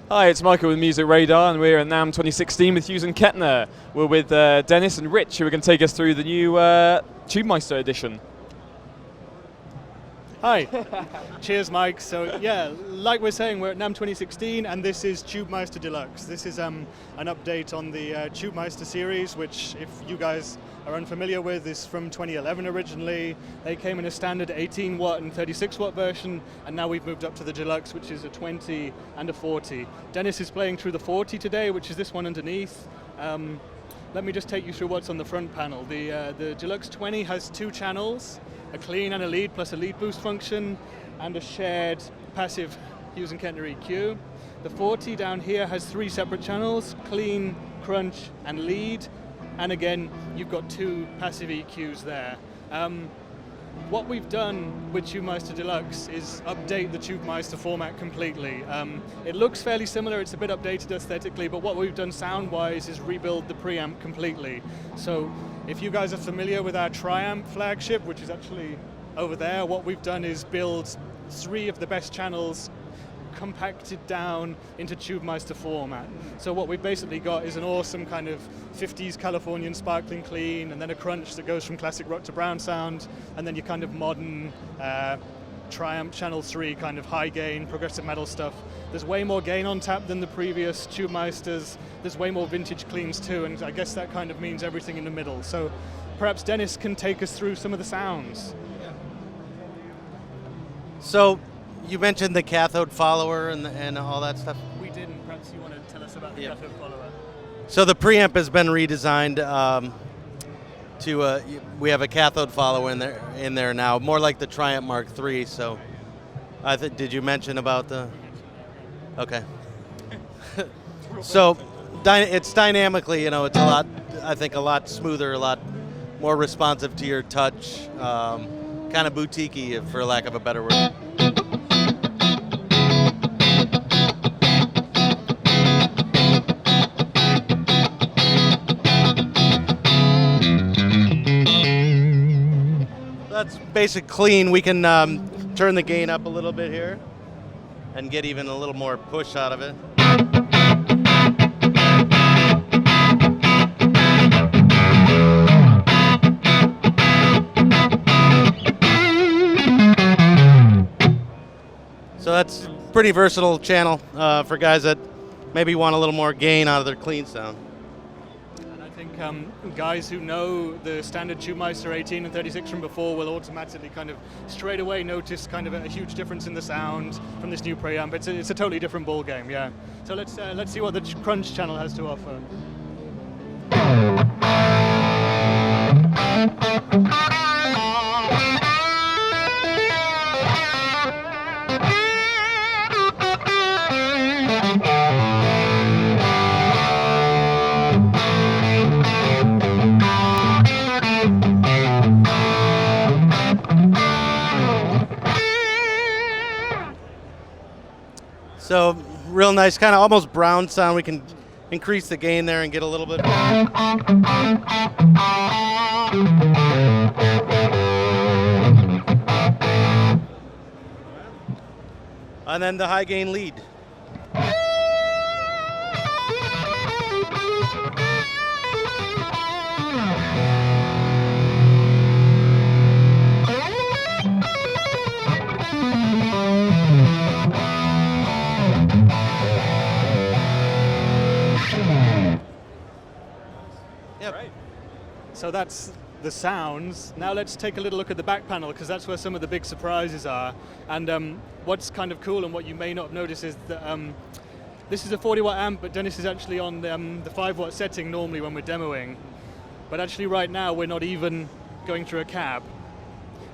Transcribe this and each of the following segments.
Hi, it's Michael with Music Radar, and we're at NAMM 2016 with Hughes and Kettner. We're with Dennis and Rich, who are going to take us through the new TubeMeister edition. Hi. Cheers, Mike. So yeah, like we're saying, we're at NAMM 2016, and this is TubeMeister Deluxe. This is an update on the TubeMeister series, which, if you guys are unfamiliar with, is from 2011 originally. They came in a standard 18 watt and 36 watt version, and now we've moved up to the Deluxe, which is a 20 and a 40. Dennis is playing through the 40 today, which is this one underneath. Let me just take you through what's on the front panel. The Deluxe 20 has 2 channels, a clean and a lead, plus a lead boost function, and a shared passive Hughes and Kettner EQ. The 40 down here has 3 separate channels, clean, crunch, and lead. And again, you've got 2 passive EQs there. What we've done with TubeMeister Deluxe is update the TubeMeister format completely. It looks fairly similar, it's a bit updated aesthetically, but what we've done sound-wise is rebuild the preamp completely. So if you guys are familiar with our Triamp flagship, which is actually over there, what we've done is build 3 of the best channels compacted down into TubeMeister format. So what we've basically got is an awesome kind of 50s Californian sparkling clean, and then a crunch that goes from classic rock to brown sound, and then your kind of modern Triumph Channel 3 kind of high gain, progressive metal stuff. There's way more gain on tap than the previous TubeMeisters. There's way more vintage cleans too, and I guess that kind of means everything in the middle. So perhaps Dennis can take us through some of the sounds. Yeah. So you mentioned the cathode follower and all that stuff. We didn't. Perhaps you want to tell us about the cathode follower. So the preamp has been redesigned to we have a cathode follower in there now, more like the Triumph Mark III. So did you mention about the? Okay. So it's dynamically, it's a lot. I think a lot smoother, a lot more responsive to your touch, kind of boutique-y, for lack of a better word. That's basic clean. We can turn the gain up a little bit here and get even a little more push out of it. So that's a pretty versatile channel for guys that maybe want a little more gain out of their clean sound. I think guys who know the standard TubeMeister 18 and 36 from before will automatically kind of straight away notice kind of a huge difference in the sound from this new preamp. It's a totally different ball game, yeah. So let's see what the crunch channel has to offer. So real nice, kind of almost brown sound. We can increase the gain there and get a little bit. And then the high gain lead. So that's the sounds. Now let's take a little look at the back panel, because that's where some of the big surprises are. And what's kind of cool and what you may not have noticed is that this is a 40 watt amp, but Dennis is actually on the 5 watt setting normally when we're demoing. But actually right now we're not even going through a cab,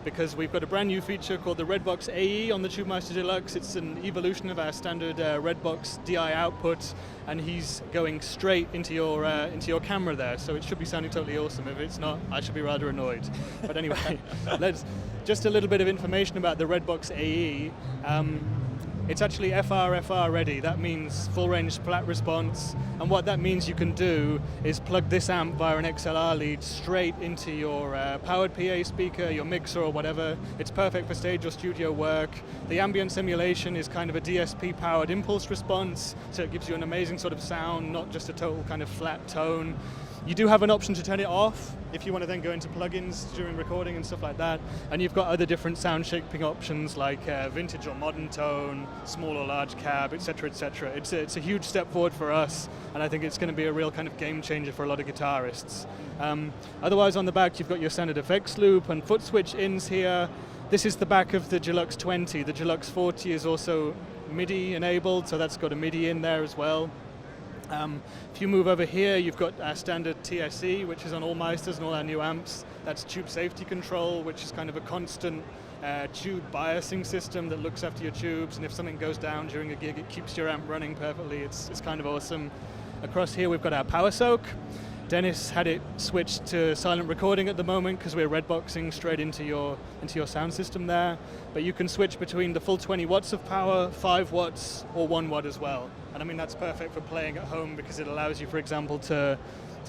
because we've got a brand new feature called the Redbox AE on the TubeMeister Deluxe. It's an evolution of our standard Redbox DI output, and he's going straight into your camera there, so it should be sounding totally awesome. If it's not, I should be rather annoyed. But anyway, just a little bit of information about the Redbox AE. It's actually FR ready. That means full range flat response. And what that means you can do is plug this amp via an XLR lead straight into your powered PA speaker, your mixer or whatever. It's perfect for stage or studio work. The ambient simulation is kind of a DSP powered impulse response, so it gives you an amazing sort of sound, not just a total kind of flat tone. You do have an option to turn it off if you want to then go into plugins during recording and stuff like that. And you've got other different sound shaping options like vintage or modern tone, small or large cab, etc., etc. It's a huge step forward for us, and I think it's going to be a real kind of game changer for a lot of guitarists. Otherwise, on the back, you've got your standard effects loop and foot switch ins here. This is the back of the Deluxe 20. The Deluxe 40 is also MIDI enabled, so that's got a MIDI in there as well. If you move over here, you've got our standard TSE, which is on all Meisters and all our new amps. That's tube safety control, which is kind of a constant tube biasing system that looks after your tubes, and if something goes down during a gig, it keeps your amp running perfectly. It's kind of awesome. Across here, we've got our power soak. Dennis had it switched to silent recording at the moment because we're redboxing straight into your sound system there. But you can switch between the full 20 watts of power, 5 watts, or 1 watt as well. And I mean, that's perfect for playing at home because it allows you, for example, to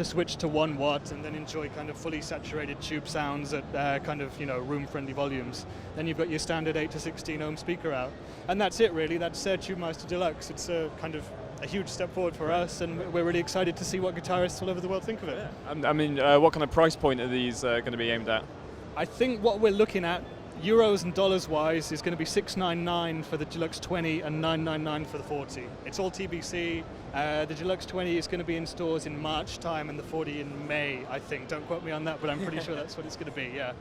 switch to 1 watt and then enjoy kind of fully saturated tube sounds at kind of, room-friendly volumes. Then you've got your standard 8 to 16 ohm speaker out. And that's it, really. That's TubeMeister Deluxe. It's a kind of a huge step forward for us, and we're really excited to see what guitarists all over the world think of it. Yeah. I mean, what kind of price point are these going to be aimed at? I think what we're looking at, euros and dollars wise, is going to be $699 for the Deluxe 20 and $999 for the 40. It's all TBC. The Deluxe 20 is going to be in stores in March time and the 40 in May, I think. Don't quote me on that, but I'm pretty sure that's what it's going to be, yeah.